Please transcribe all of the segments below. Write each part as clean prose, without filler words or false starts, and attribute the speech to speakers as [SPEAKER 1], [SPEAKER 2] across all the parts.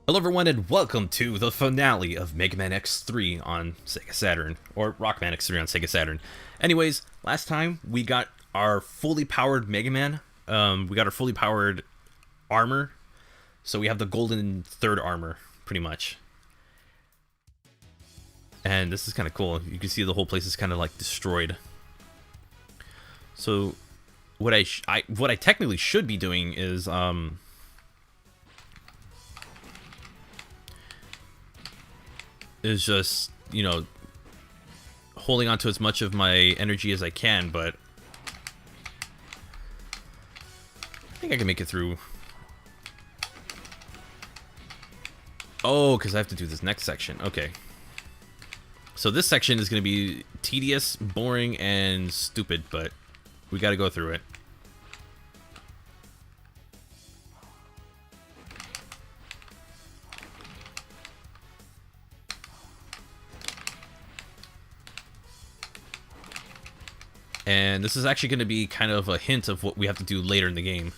[SPEAKER 1] Hello everyone and welcome to the finale of Mega Man X3 on Sega Saturn, or Rockman X3 on Sega Saturn. Anyways, last time we got our fully powered Mega Man, we got our fully powered armor, so we have the golden third armor, pretty much. And this is kind of cool, you can see the whole place is kind of like destroyed. So, what I technically should be doing is just, you know, holding on to as much of my energy as I can, but I think I can make it through. Oh, because I have to do this next section. Okay. So this section is going to be tedious, boring, and stupid, but we got to go through it. And this is actually going to be kind of a hint of what we have to do later in the game.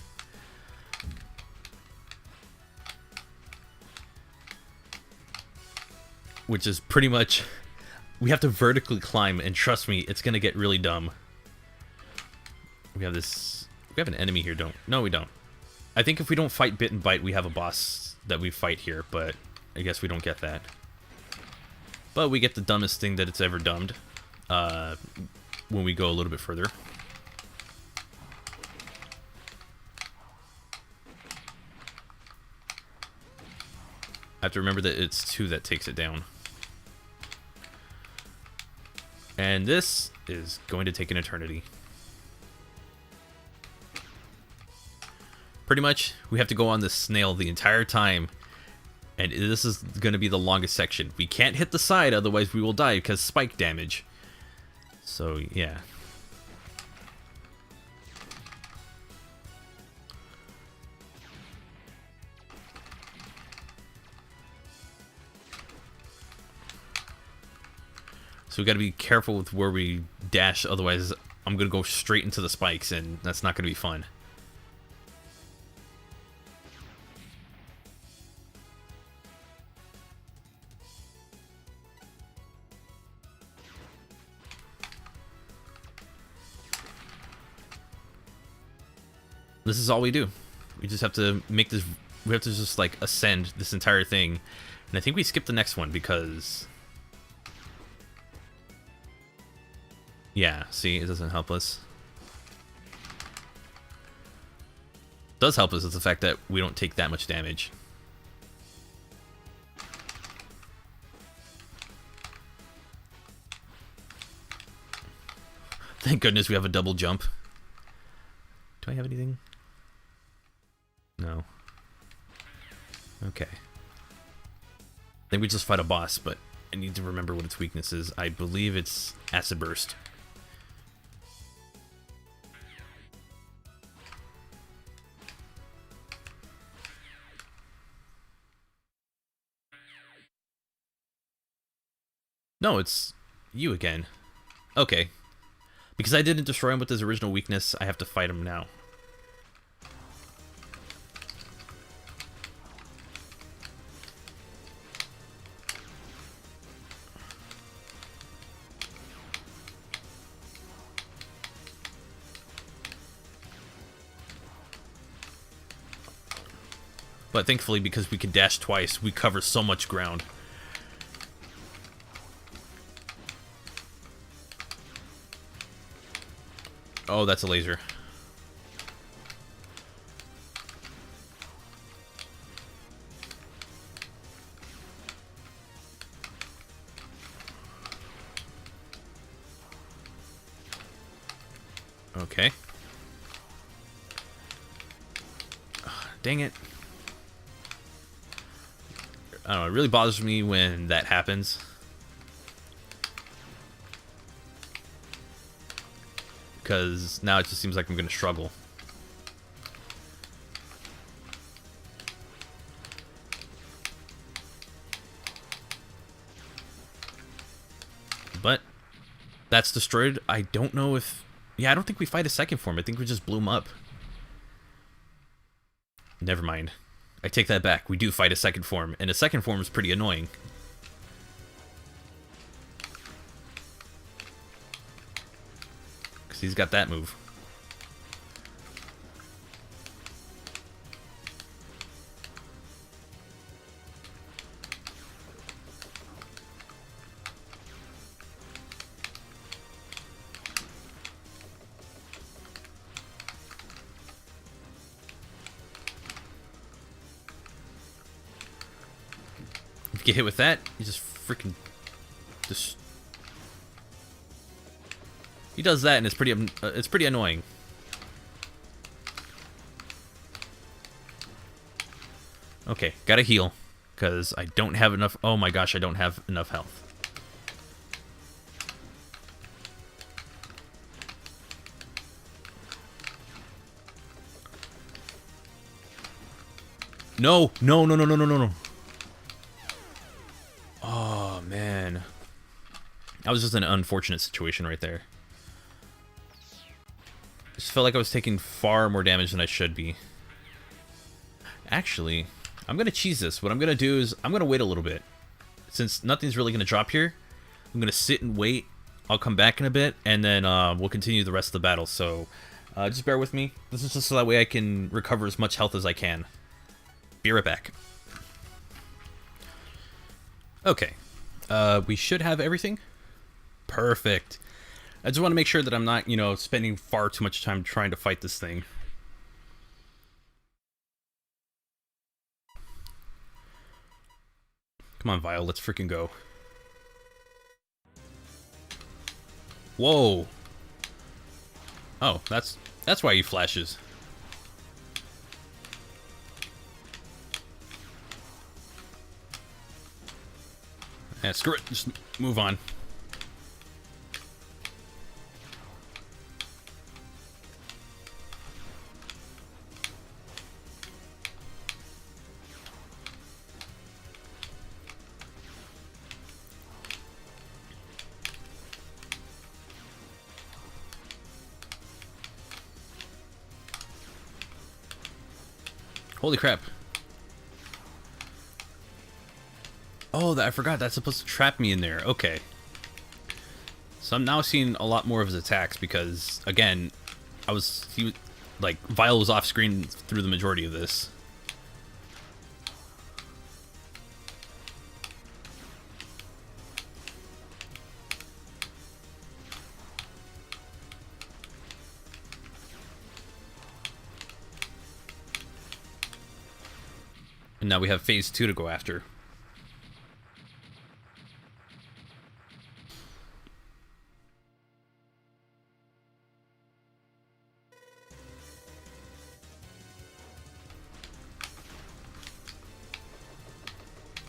[SPEAKER 1] Which is pretty much, we have to vertically climb, and trust me, it's going to get really dumb. We have an enemy here, no we don't. I think if we don't fight Bit and Bite, we have a boss that we fight here, but I guess we don't get that. But we get the dumbest thing that it's ever dumbed. When we go a little bit further. I have to remember that it's 2 that takes it down. And this is going to take an eternity. Pretty much, we have to go on this snail the entire time. And this is going to be the longest section. We can't hit the side, otherwise we will die because spike damage. So, yeah. So we got to be careful with where we dash, otherwise I'm going to go straight into the spikes, and that's not going to be fun. This is all we do. We just have to make this, we have to just like ascend this entire thing. And I think we skipped the next one because, yeah, see, it doesn't help us. It does help us is the fact that we don't take that much damage. Thank goodness we have a double jump. Do I have anything? No. Okay. I think we just fight a boss, but I need to remember what its weakness is. I believe it's Acid Burst. No, it's you again. Okay. Because I didn't destroy him with his original weakness, I have to fight him now. But thankfully, because we can dash twice, we cover so much ground. Oh, that's a laser. Okay. Ugh, dang it. I don't know, it really bothers me when that happens. Because now it just seems like I'm going to struggle. But that's destroyed. I don't know if... Yeah, I don't think we fight a second form. I think we just blew him up. Never mind. I take that back. We do fight a second form, and a second form is pretty annoying. Because he's got that move. If you get hit with that, you just freaking just. He does that, and it's pretty annoying. Okay, gotta heal, because I don't have enough. Oh my gosh, I don't have enough health. No, no, no, no, no, no, no, no. Oh, man. That was just an unfortunate situation right there. I just felt like I was taking far more damage than I should be. Actually, I'm going to cheese this. What I'm going to do is I'm going to wait a little bit. Since nothing's really going to drop here, I'm going to sit and wait. I'll come back in a bit, and then we'll continue the rest of the battle. So just bear with me. This is just so that way I can recover as much health as I can. Be right back. Okay. We should have everything. Perfect. I just want to make sure that I'm not, you know, spending far too much time trying to fight this thing. Come on, Vile, let's freaking go. Whoa. Oh, that's why he flashes. Yeah, screw it. Just move on. Holy crap. Oh, I forgot. That's supposed to trap me in there. Okay. So I'm now seeing a lot more of his attacks because, again, like, Vile was off screen through the majority of this. And now we have phase 2 to go after.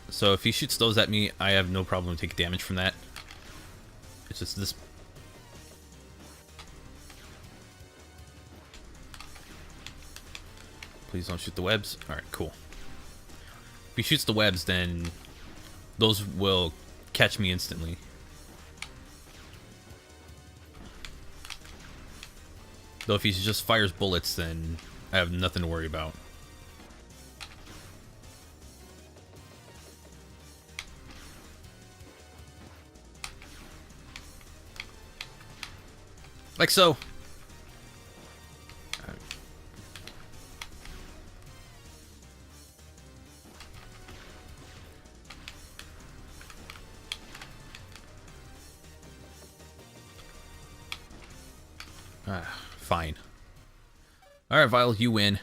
[SPEAKER 1] So if he shoots those at me, I have no problem taking damage from that. It's just this. Please don't shoot the webs. Alright, cool. If he shoots the webs, then those will catch me instantly. Though if he just fires bullets, then I have nothing to worry about. Like so. Fine. Alright, Vile, you win.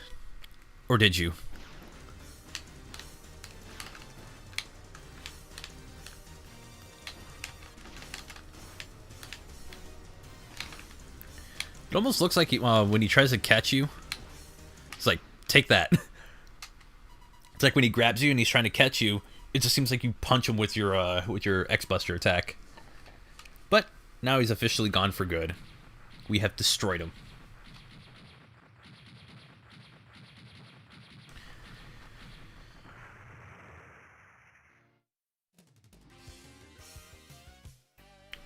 [SPEAKER 1] Or did you? It almost looks like when he tries to catch you, it's like, take that. It's like when he grabs you and he's trying to catch you, it just seems like you punch him with your X-Buster attack. But now he's officially gone for good. We have destroyed him.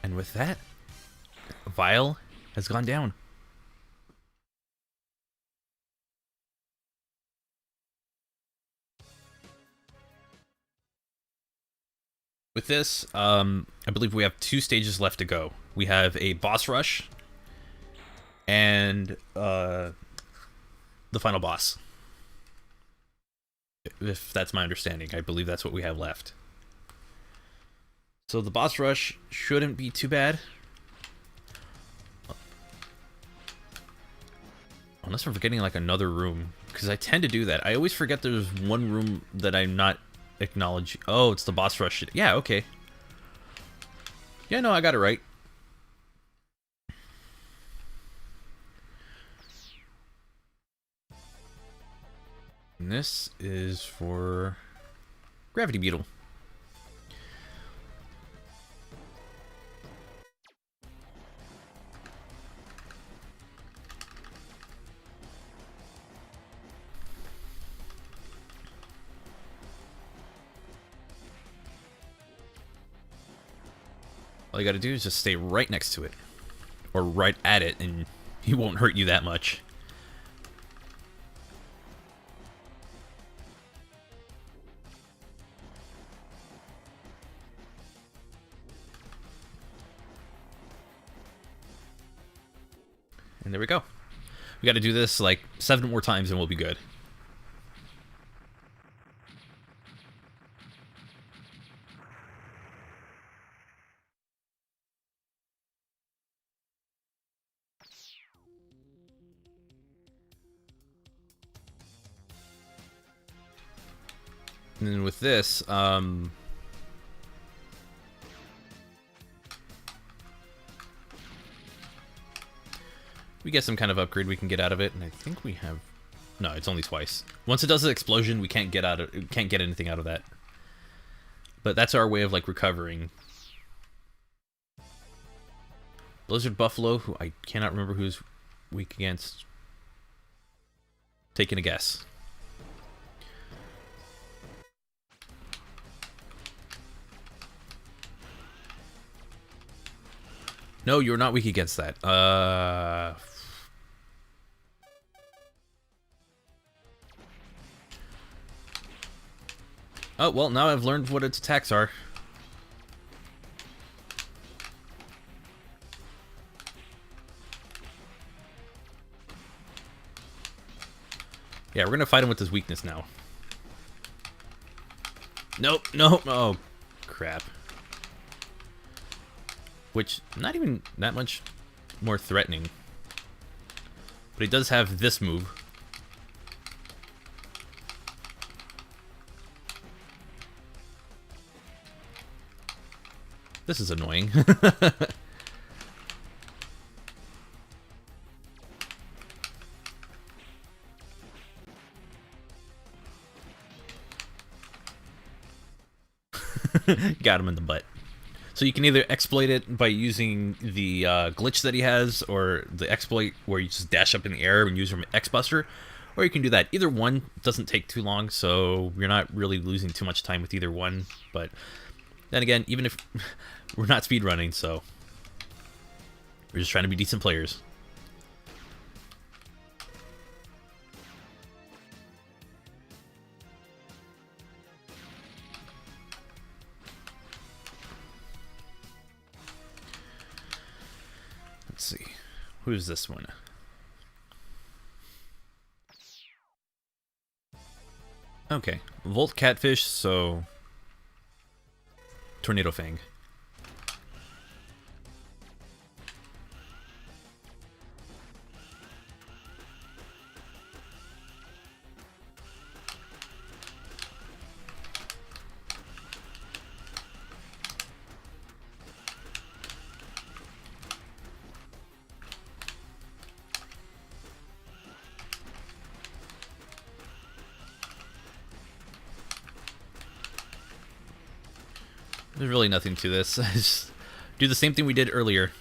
[SPEAKER 1] And with that, Vile has gone down. With this, I believe we have 2 stages left to go. We have a boss rush and the final boss. If that's my understanding, I believe that's what we have left. So the boss rush shouldn't be too bad. Unless we're forgetting like another room, because I tend to do that. I always forget there's one room that I'm not acknowledging. Oh, it's the boss rush. Yeah, okay. Yeah, no, I got it right. And this is for Gravity Beetle. All you gotta do is just stay right next to it. Or right at it, and he won't hurt you that much. And there we go. We gotta do this like 7 more times and we'll be good. And then with this, we get some kind of upgrade we can get out of it, and I think we have. No, it's only twice. Once it does the explosion, we can't get anything out of that. But that's our way of like recovering. Blizzard Buffalo, who I cannot remember who's weak against. Taking a guess. No, you're not weak against that. Oh, well, now I've learned what its attacks are. Yeah, we're gonna fight him with his weakness now. Nope, nope, oh, crap. Which, not even that much more threatening. But he does have this move. This is annoying. Got him in the butt. So you can either exploit it by using the glitch that he has, or the exploit where you just dash up in the air and use your X-Buster, or you can do that. Either one doesn't take too long, so you're not really losing too much time with either one. But then again, even if we're not speedrunning, so we're just trying to be decent players. Let's see. Who's this one? Okay. Volt Catfish, so Tornado Fang. There's really nothing to this. Just do the same thing we did earlier.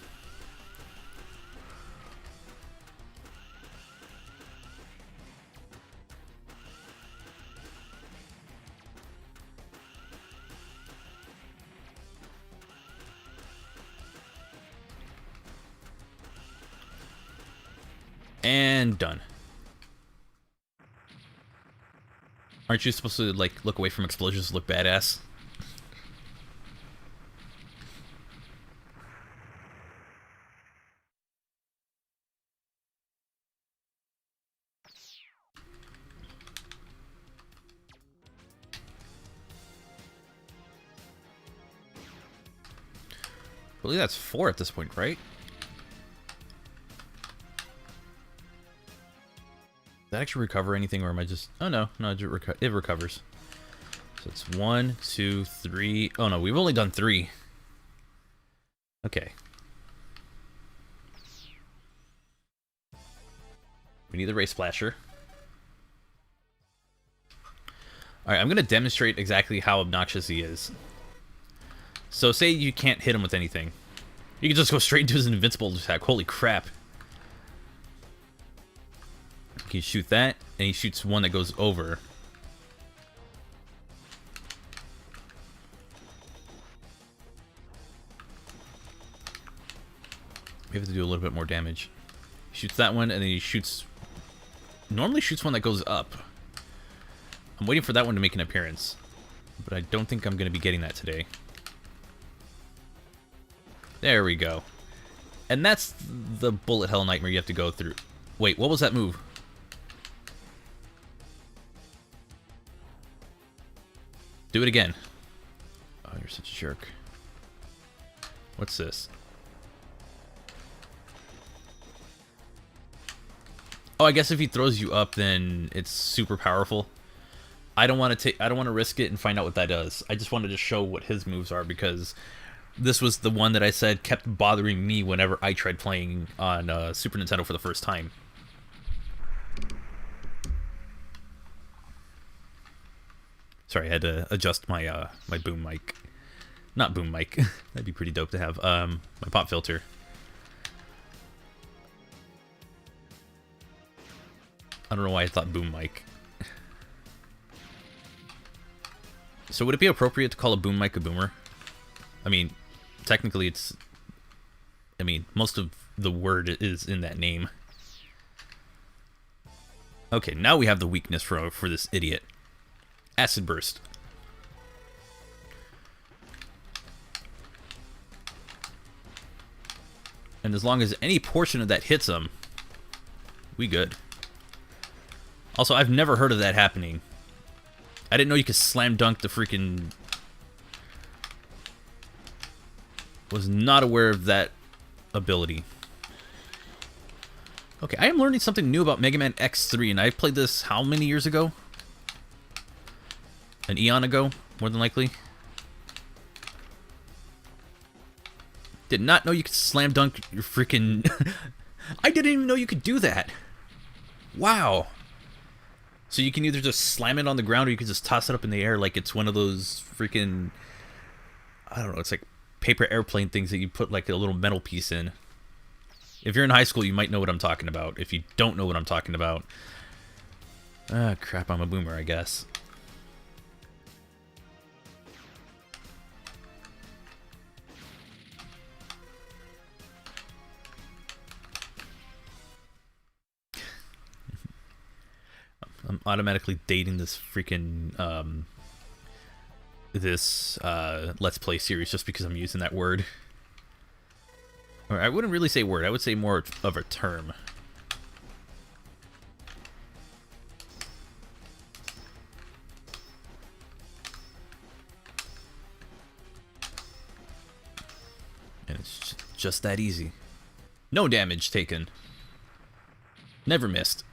[SPEAKER 1] And done. Aren't you supposed to like look away from explosions to look badass? believe that's 4 at this point, right? Does that actually recover anything, or am I just... Oh, no. No, it recovers. So it's 1, 2, 3... Oh, no, we've only done 3. Okay. We need the Ray Splasher. Alright, I'm going to demonstrate exactly how obnoxious he is. So say you can't hit him with anything. You can just go straight into his invincible attack. Holy crap. You shoot that, and he shoots one that goes over. We have to do a little bit more damage. He shoots that one, and then he shoots... Normally shoots one that goes up. I'm waiting for that one to make an appearance. But I don't think I'm going to be getting that today. There we go. And that's the bullet hell nightmare you have to go through. Wait, what was that move? Do it again. Oh, you're such a jerk. What's this? Oh, I guess if he throws you up, then it's super powerful. I don't want to risk it and find out what that does. I just wanted to show what his moves are, because this was the one that I said kept bothering me whenever I tried playing on Super Nintendo for the first time. Sorry, I had to adjust my my boom mic. Not boom mic. That'd be pretty dope to have. My pop filter. I don't know why I thought boom mic. So would it be appropriate to call a boom mic a boomer? I mean, technically it's... I mean, most of the word is in that name. Okay, now we have the weakness for this idiot. Acid Burst. And as long as any portion of that hits him, we good. Also, I've never heard of that happening. I didn't know you could slam dunk the freaking... Was not aware of that ability. Okay, I am learning something new about Mega Man X3, and I played this how many years ago? An eon ago, more than likely. Did not know you could slam dunk your freaking... I didn't even know you could do that. Wow. So you can either just slam it on the ground, or you can just toss it up in the air like it's one of those freaking... I don't know, it's like paper airplane things that you put like a little metal piece in. If you're in high school, you might know what I'm talking about. If you don't know what I'm talking about... Ah, crap, I'm a boomer, I guess. I'm automatically dating this freaking, this Let's Play series just because I'm using that word. Or I wouldn't really say word, I would say more of a term. And it's just that easy. No damage taken. Never missed.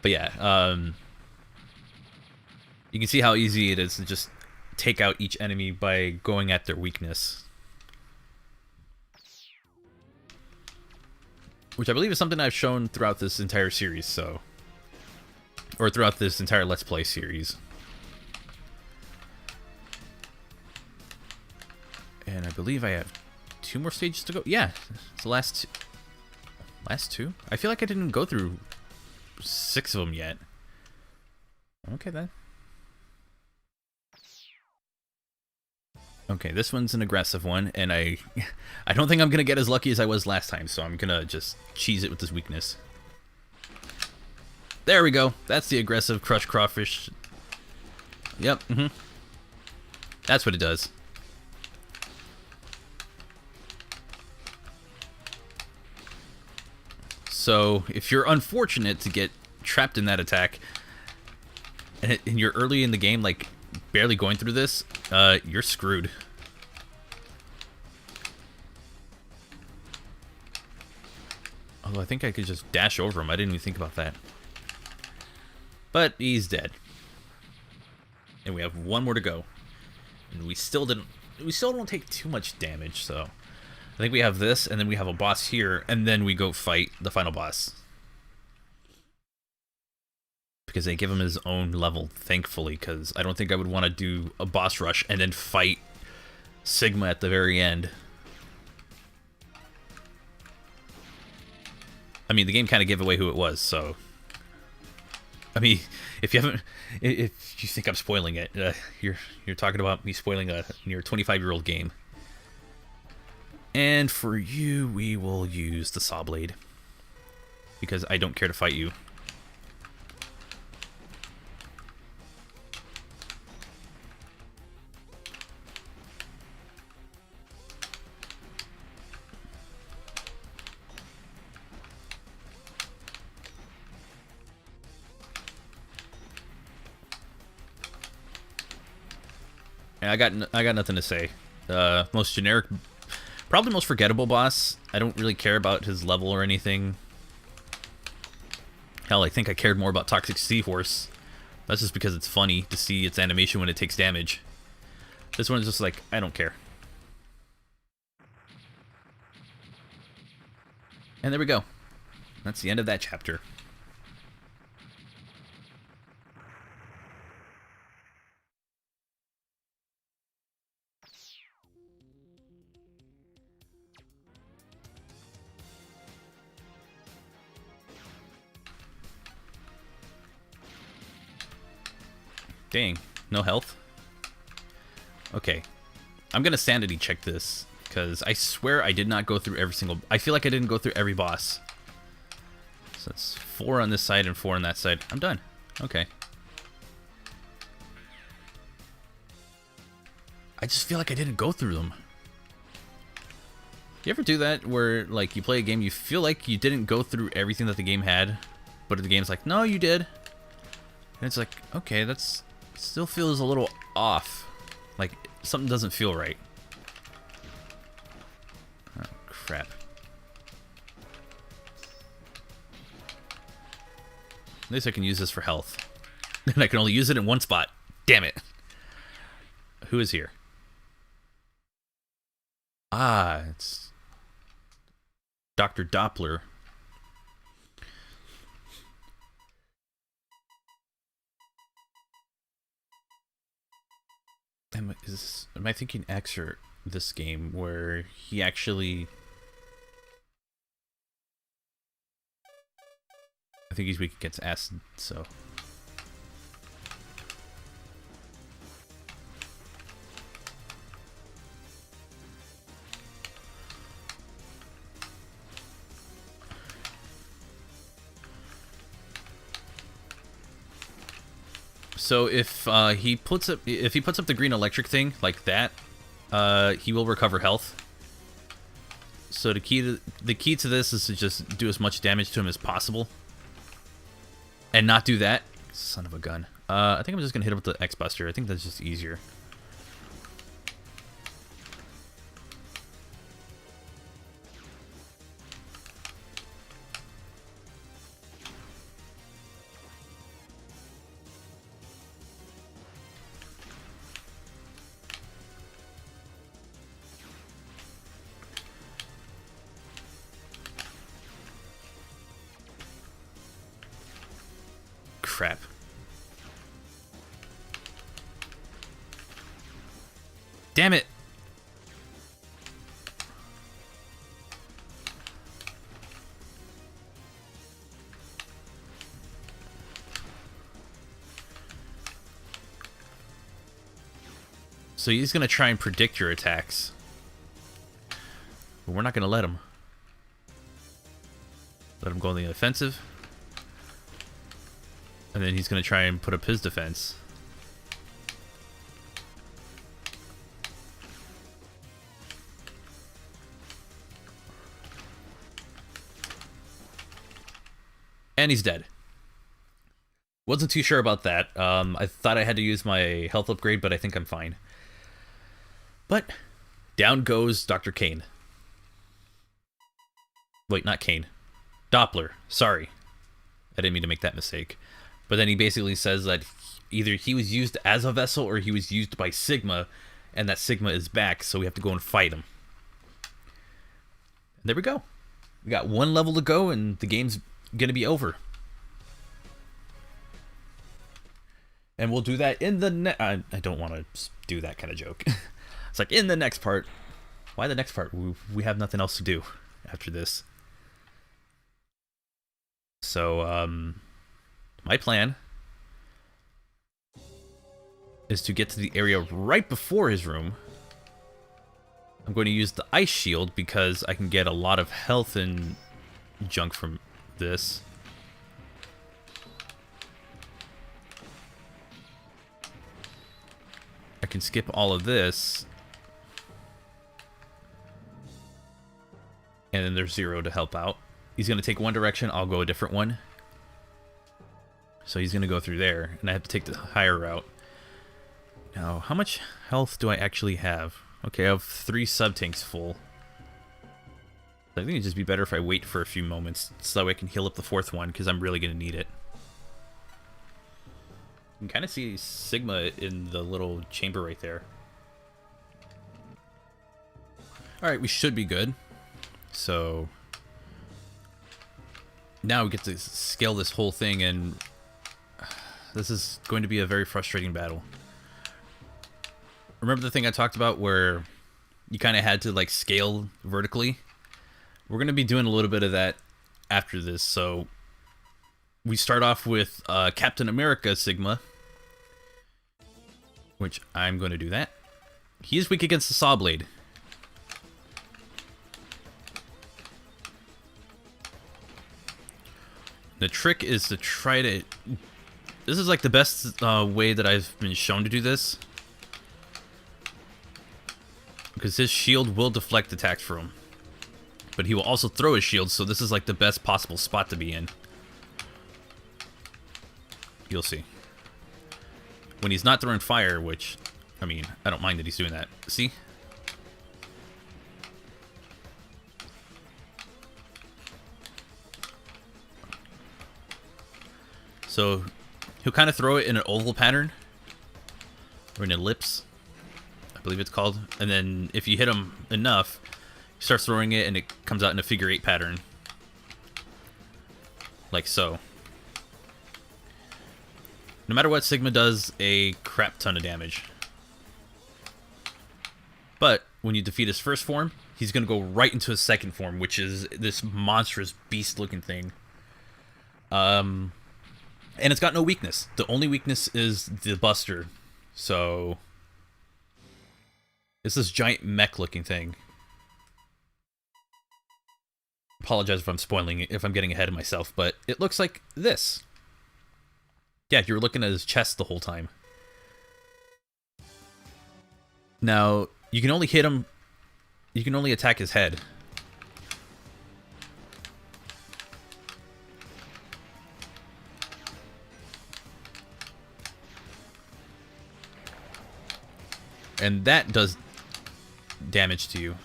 [SPEAKER 1] But yeah, you can see how easy it is to just take out each enemy by going at their weakness. Which I believe is something I've shown throughout this entire series, so... Or throughout this entire Let's Play series. And I believe I have 2 more stages to go. Yeah, it's the last two. Last 2? I feel like I didn't go through 6 of them yet. Okay, then. Okay, this one's an aggressive one, and I don't think I'm going to get as lucky as I was last time, so I'm going to just cheese it with this weakness. There we go. That's the aggressive Crush Crawfish. Yep, That's what it does. So, if you're unfortunate to get trapped in that attack, and you're early in the game, like, barely going through this, you're screwed. Oh, I think I could just dash over him. I didn't even think about that. But he's dead. And we have one more to go. And we still don't take too much damage, so I think we have this, and then we have a boss here, and then we go fight the final boss. Because they give him his own level, thankfully, because I don't think I would want to do a boss rush and then fight Sigma at the very end. I mean, the game kind of gave away who it was, so... I mean, if you think I'm spoiling it, you're talking about me spoiling a near 25-year-old game. And for you, we will use the saw blade, because I don't care to fight you. I got nothing to say. Most generic, probably most forgettable boss. I don't really care about his level or anything. Hell, I think I cared more about Toxic Seahorse. That's just because it's funny to see its animation when it takes damage. This one's just like, I don't care. And there we go. That's the end of that chapter. Dang, no health? Okay. I'm gonna sanity check this, because I swear I did not go through every single... I feel like I didn't go through every boss. So it's 4 on this side and 4 on that side. I'm done. Okay. I just feel like I didn't go through them. You ever do that where, like, you play a game, you feel like you didn't go through everything that the game had, but the game's like, no, you did. And it's like, okay, that's... still feels a little off. Like, something doesn't feel right. Oh, crap. At least I can use this for health. And I can only use it in one spot. Damn it. Who is here? Ah, it's Dr. Doppler. Am I thinking X or this game where he actually... I think he's weak against acid, so... So if he puts up the green electric thing like that, he will recover health. So the key to this is to just do as much damage to him as possible, and not do that. Son of a gun. I think I'm just gonna hit him with the X Buster. I think that's just easier. Crap. Damn it. So he's going to try and predict your attacks. But we're not going to let him. Let him go on the offensive. And then he's going to try and put up his defense. And he's dead. Wasn't too sure about that. I thought I had to use my health upgrade, but I think I'm fine. But down goes Dr. Kane. Wait, not Kane. Doppler. Sorry. I didn't mean to make that mistake. But then he basically says that either he was used as a vessel or he was used by Sigma, and that Sigma is back, so we have to go and fight him. And there we go. We got one level to go, and the game's going to be over. And we'll do that in the I don't want to do that kind of joke. It's like, in the next part. Why the next part? We have nothing else to do after this. So, my plan is to get to the area right before his room. I'm going to use the ice shield because I can get a lot of health and junk from this. I can skip all of this. And then there's Zero to help out. He's going to take one direction, I'll go a different one. So he's going to go through there, and I have to take the higher route. Now, how much health do I actually have? Okay, I have 3 sub-tanks full. I think it'd just be better if I wait for a few moments, so that way I can heal up the 4th one, because I'm really going to need it. You can kind of see Sigma in the little chamber right there. Alright, we should be good. So now we get to scale this whole thing, and this is going to be a very frustrating battle. Remember the thing I talked about where you kind of had to like scale vertically? We're going to be doing a little bit of that after this. So we start off with Captain America Sigma, which I'm going to do that. He is weak against the saw blade. The trick is to try to... This is like the best way that I've been shown to do this. Because his shield will deflect attacks from him. But he will also throw his shield, so this is like the best possible spot to be in. You'll see. When he's not throwing fire, which, I mean, I don't mind that he's doing that. See? So he'll kind of throw it in an oval pattern, or an ellipse, I believe it's called. And then if you hit him enough, he starts throwing it and it comes out in a figure 8 pattern. Like so. No matter what, Sigma does a crap ton of damage. But when you defeat his first form, he's going to go right into his second form, which is this monstrous beast-looking thing. And it's got no weakness. The only weakness is the Buster. So it's this giant mech-looking thing. Apologize if I'm spoiling it, if I'm getting ahead of myself, but it looks like this. Yeah, you were looking at his chest the whole time. Now, you can only hit him... You can only attack his head. And that does damage to you.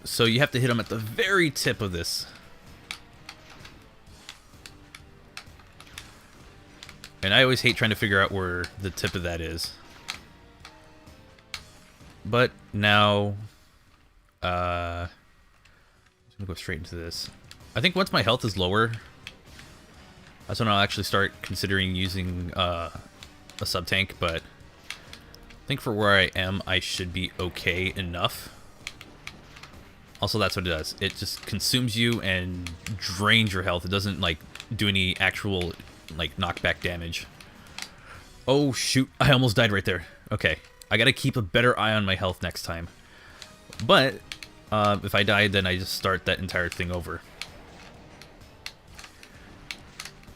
[SPEAKER 1] So you have to hit him at the very tip of this. And I always hate trying to figure out where the tip of that is. But now, I'm gonna go straight into this. I think once my health is lower, that's when I'll actually start considering using a sub-tank, but I think for where I am, I should be okay enough. Also, that's what it does. It just consumes you and drains your health. It doesn't, like, do any actual, like, knockback damage. Oh, shoot. I almost died right there. Okay. I gotta keep a better eye on my health next time. But, if I die, then I just start that entire thing over.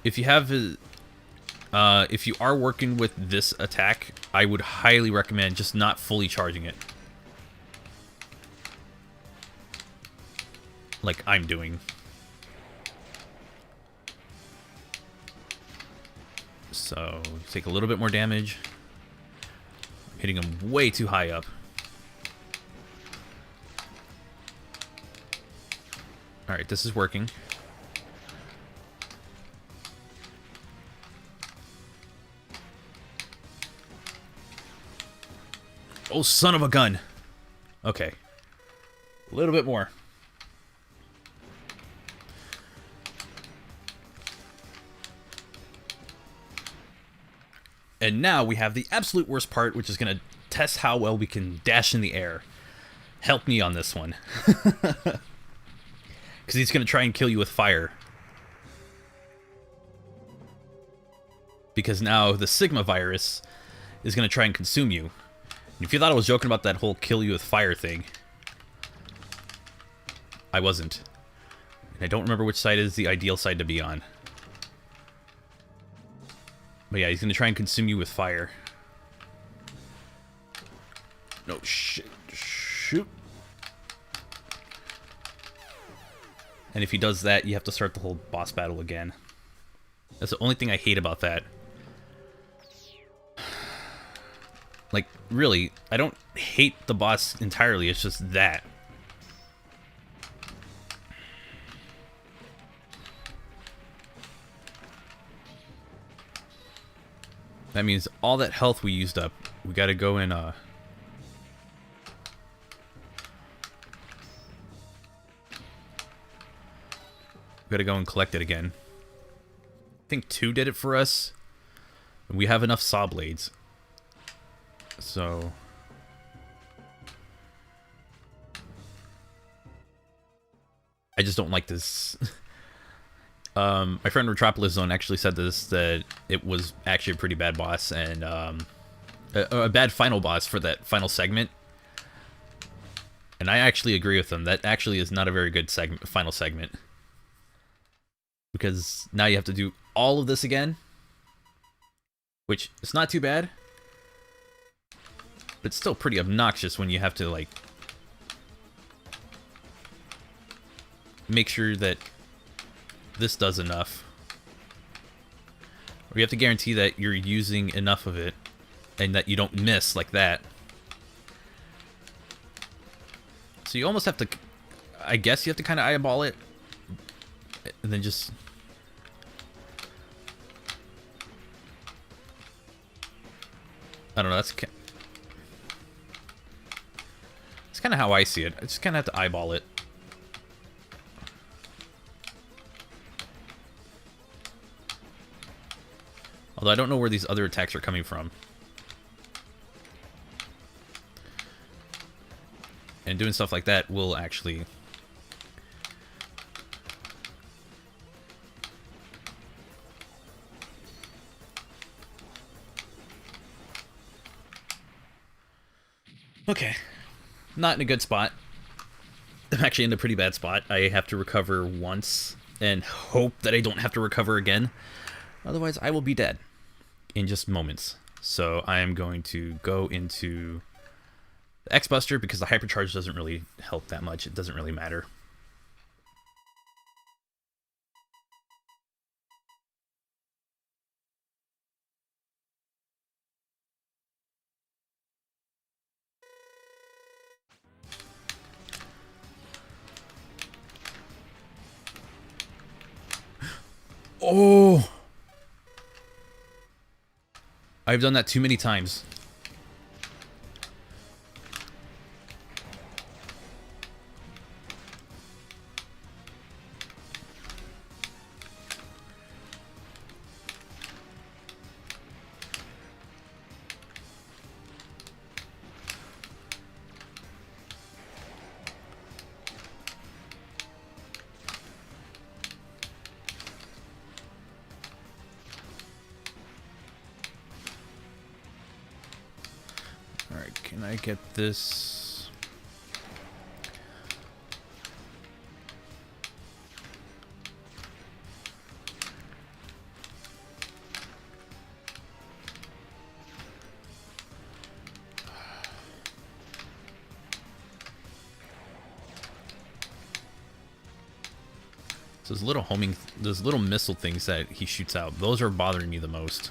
[SPEAKER 1] If you have... if you are working with this attack, I would highly recommend just not fully charging it. Like I'm doing. So, take a little bit more damage. I'm hitting him way too high up. Alright, this is working. Oh, son of a gun. Okay. A little bit more. And now we have the absolute worst part, which is going to test how well we can dash in the air. Help me on this one. Because he's going to try and kill you with fire. Because now the Sigma virus is going to try and consume you. And if you thought I was joking about that whole kill you with fire thing, I wasn't. And I don't remember which side is the ideal side to be on. But yeah, he's going to try and consume you with fire. No, shit. Shoot. And if he does that, you have to start the whole boss battle again. That's the only thing I hate about that. Like, really, I don't hate the boss entirely, it's just that. That means all that health we used up, we gotta go and, we gotta go and collect it again. I think 2 did it for us. And we have enough saw blades. So... I just don't like this. My friend Retropolis Zone actually said this, that it was actually a pretty bad boss, and a bad final boss for that final segment. And I actually agree with him. That actually is not a very good final segment. Because now you have to do all of this again. Which, it's not too bad. But it's still pretty obnoxious when you have to, like, make sure that this does enough. Or you have to guarantee that you're using enough of it and that you don't miss like that. So you almost have to, I guess you have to kind of eyeball it and then just... I don't know, that's kind of how I see it. I just kind of have to eyeball it. Although I don't know where these other attacks are coming from. And doing stuff like that will actually... Okay. Not in a good spot. I'm actually in a pretty bad spot. I have to recover once and hope that I don't have to recover again. Otherwise, I will be dead in just moments. So I am going to go into the X-Buster because the Hypercharge doesn't really help that much. It doesn't really matter. Oh! I've done that too many times. Alright, can I get this? So those little missile things that he shoots out, those are bothering me the most.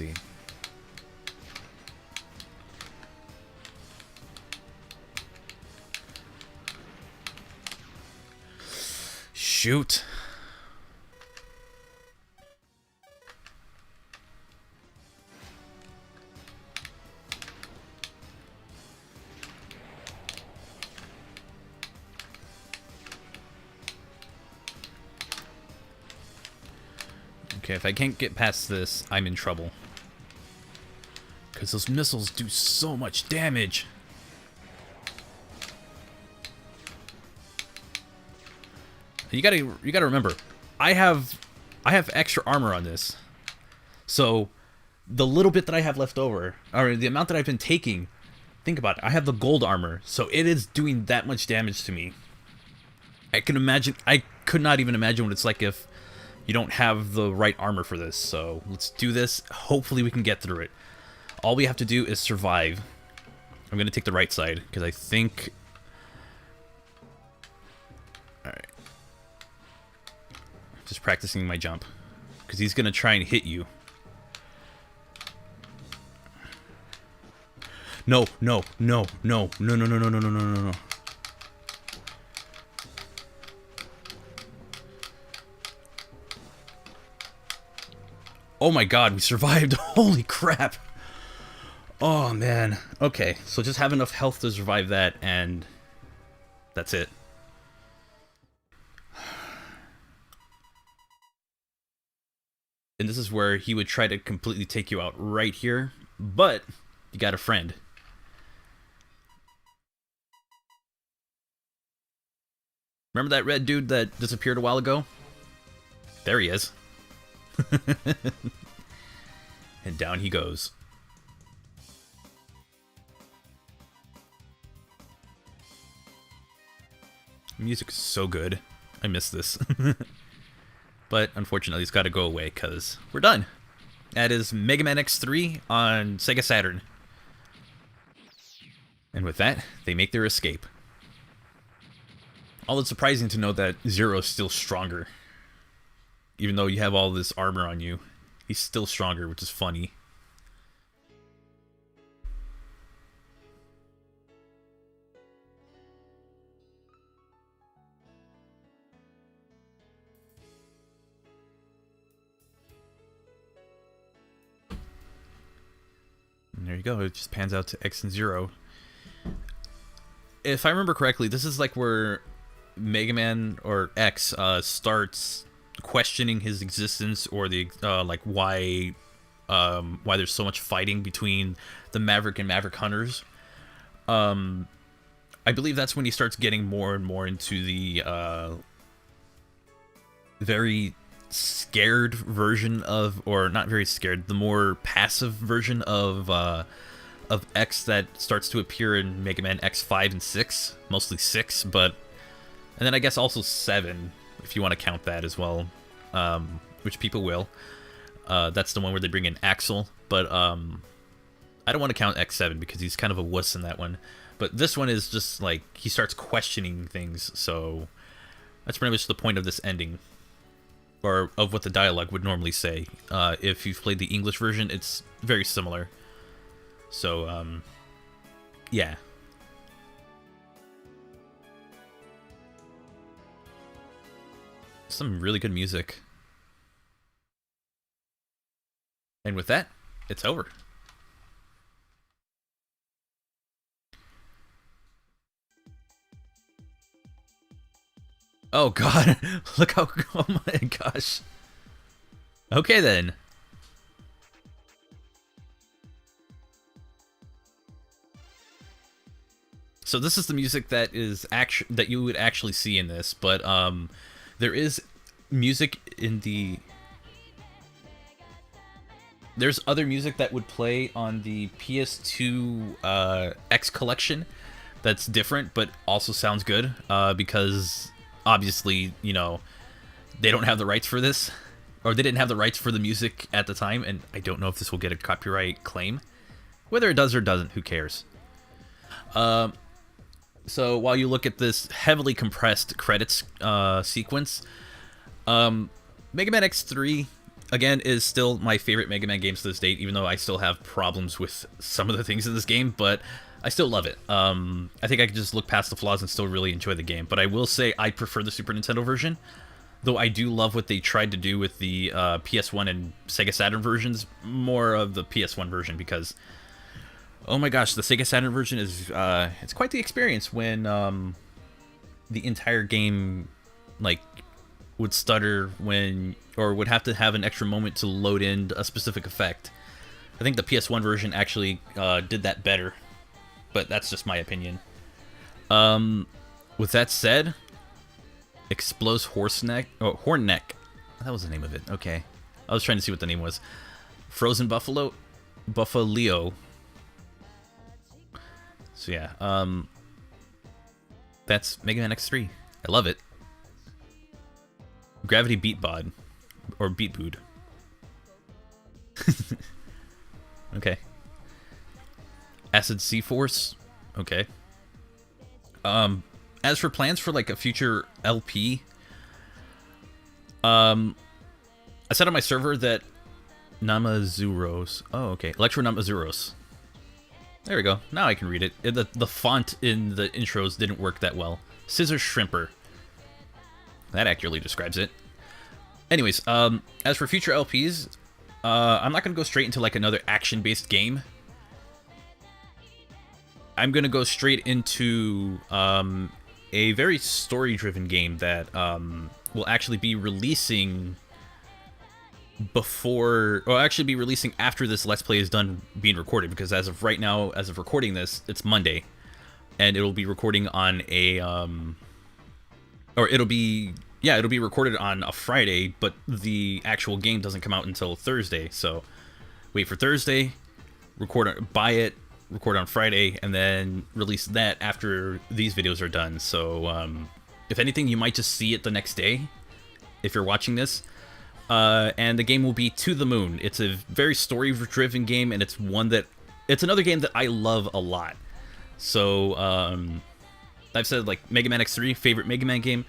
[SPEAKER 1] see. Shoot. Okay, if I can't get past this, I'm in trouble. Because those missiles do so much damage. You gotta remember, I have extra armor on this. So the little bit that I have left over, or the amount that I've been taking, think about it, I have the gold armor, so it is doing that much damage to me. I could not even imagine what it's like if you don't have the right armor for this. So let's do this. Hopefully we can get through it. All we have to do is survive. I'm gonna take the right side because I think. All right. Just practicing my jump because he's gonna try and hit you. No, no, no, no, no, no, no, no, no, no, no, no, no. Oh my god, we survived. Holy crap. Oh man. Okay, so just have enough health to survive that, and that's it. And this is where he would try to completely take you out right here, but you got a friend. Remember that red dude that disappeared a while ago? There he is. And down he goes. Music is so good. I miss this. But unfortunately it's got to go away because we're done. That is Mega Man X3 on Sega Saturn. And with that, they make their escape. Although it's surprising to know that Zero is still stronger. Even though you have all this armor on you, he's still stronger, which is funny. And there you go, it just pans out to X and Zero. If I remember correctly, this is like where Mega Man or X starts questioning his existence, or the like why there's so much fighting between the Maverick and Maverick Hunters. I believe that's when he starts getting more and more into the very scared version of, or not very scared, the more passive version of X that starts to appear in Mega Man X5 and 6, mostly 6, but and then I guess also 7, if you want to count that as well, which people will. That's the one where they bring in Axel, but I don't want to count X7 because he's kind of a wuss in that one. But this one is just like, he starts questioning things, so that's pretty much the point of this ending, or of what the dialogue would normally say. If you've played the English version, it's very similar. So, yeah. Some really good music. And with that, it's over. Oh god, look how, oh my gosh. Okay then. So this is the music that is that you would actually see in this, but there is music in the... There's other music that would play on the PS2 X collection that's different, but also sounds good, because obviously, you know, they don't have the rights for this, or they didn't have the rights for the music at the time, and I don't know if this will get a copyright claim. Whether it does or doesn't, who cares? So while you look at this heavily compressed credits sequence, Mega Man X3, again, is still my favorite Mega Man games to this date, even though I still have problems with some of the things in this game, but I still love it. I think I can just look past the flaws and still really enjoy the game. But I will say I prefer the Super Nintendo version, though I do love what they tried to do with the PS1 and Sega Saturn versions, more of the PS1 version, because, oh my gosh, the Sega Saturn version is, it's quite the experience when the entire game, like, would stutter when, or would have to have an extra moment to load in a specific effect. I think the PS1 version actually did that better, but that's just my opinion. With that said, Explodes Horn Neck. That was the name of it. Okay. I was trying to see what the name was. Frozen Buffalo? Buffaleo. So yeah, that's Mega Man X3. I love it. Gravity Beat Bod. Or Beat Bood. Okay. Acid Sea Force. Okay. As for plans for like a future LP, I said on my server that Namazuros. Oh, okay. Electro Namazuros. There we go. Now I can read it. The font in the intros didn't work that well. Scissor Shrimper. That accurately describes it. Anyways, as for future LPs, I'm not going to go straight into like another action-based game. I'm going to go straight into a very story-driven game that will actually be releasing before, or actually be releasing after this Let's Play is done being recorded, because as of right now, as of recording this, it's Monday, and it'll be recording on a, or it'll be recorded on a Friday, but the actual game doesn't come out until Thursday, so wait for Thursday, buy it, record on Friday, and then release that after these videos are done. So if anything, you might just see it the next day if you're watching this. And the game will be To the Moon. It's a very story-driven game, and it's another game that I love a lot. So I've said like Mega Man X3, favorite Mega Man game.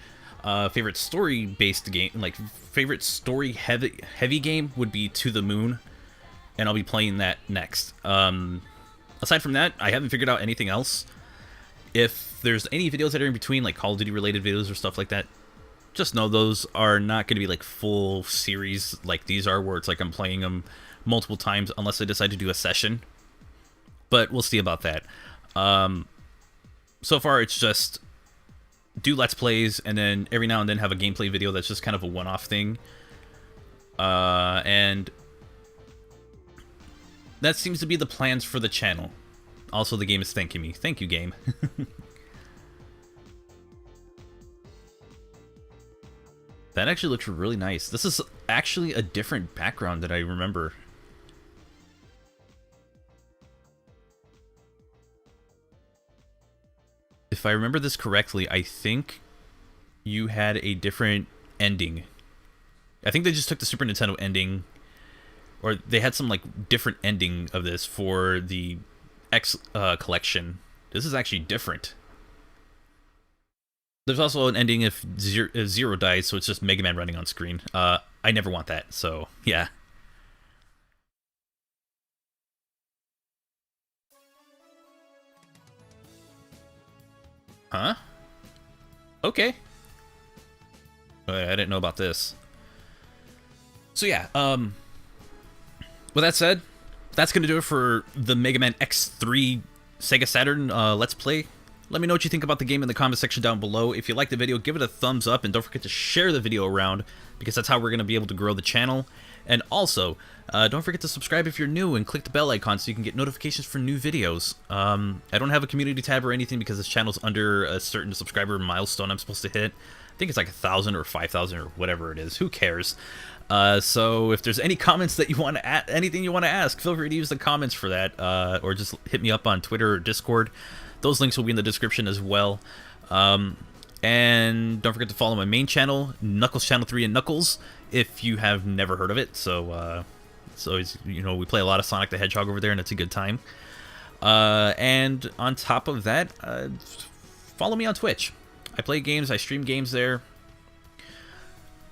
[SPEAKER 1] Favorite story-based game, like favorite story-heavy game would be To the Moon, and I'll be playing that next. Aside from that, I haven't figured out anything else. If there's any videos that are in between, like Call of Duty related videos or stuff like that, just know those are not going to be like full series like these are, where it's like I'm playing them multiple times, unless I decide to do a session. But we'll see about that. So far, it's just do Let's Plays, and then every now and then have a gameplay video that's just kind of a one-off thing. And that seems to be the plans for the channel. Also, the game is thanking me. Thank you, game. That actually looks really nice. This is actually a different background that I remember. If I remember this correctly, I think you had a different ending. I think they just took the Super Nintendo ending, or they had some like different ending of this for the X collection. This is actually different. There's also an ending if Zero dies, so it's just Mega Man running on screen. I never want that, so yeah. Huh? Okay. I didn't know about this. So yeah, with that said, that's going to do it for the Mega Man X3 Sega Saturn Let's Play. Let me know what you think about the game in the comment section down below. If you liked the video, give it a thumbs up, and don't forget to share the video around, because that's how we're going to be able to grow the channel. And also, don't forget to subscribe if you're new, and click the bell icon so you can get notifications for new videos. I don't have a community tab or anything because this channel's under a certain subscriber milestone I'm supposed to hit. I think it's like 1,000 or 5,000 or whatever it is. Who cares? So if there's any comments that you want to anything you want to ask, feel free to use the comments for that, or just hit me up on Twitter or Discord. Those links will be in the description as well. And don't forget to follow my main channel, Knuckles Channel 3 and Knuckles, if you have never heard of it. So, you know, we play a lot of Sonic the Hedgehog over there, and it's a good time. And on top of that, follow me on Twitch. I play games, I stream games there.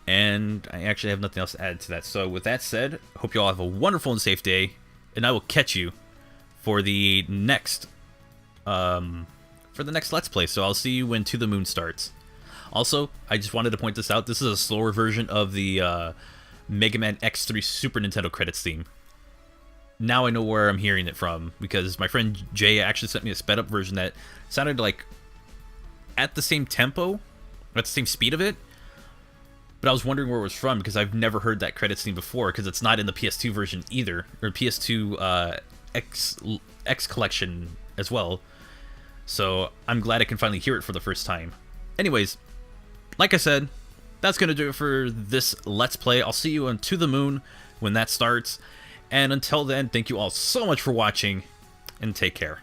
[SPEAKER 1] And I actually have nothing else to add to that. So with that said, hope you all have a wonderful and safe day, and I will catch you for the next Let's Play. So I'll see you when To the Moon starts. Also, I just wanted to point this out. This is a slower version of the Mega Man X3 Super Nintendo credits theme. Now I know where I'm hearing it from, because my friend Jay actually sent me a sped up version that sounded like at the same tempo, at the same speed of it. But I was wondering where it was from, because I've never heard that credits theme before, because it's not in the PS2 version either, or PS2 X collection as well. So I'm glad I can finally hear it for the first time. Anyways, like I said, that's going to do it for this Let's Play. I'll see you on To the Moon when that starts. And until then, thank you all so much for watching, and take care.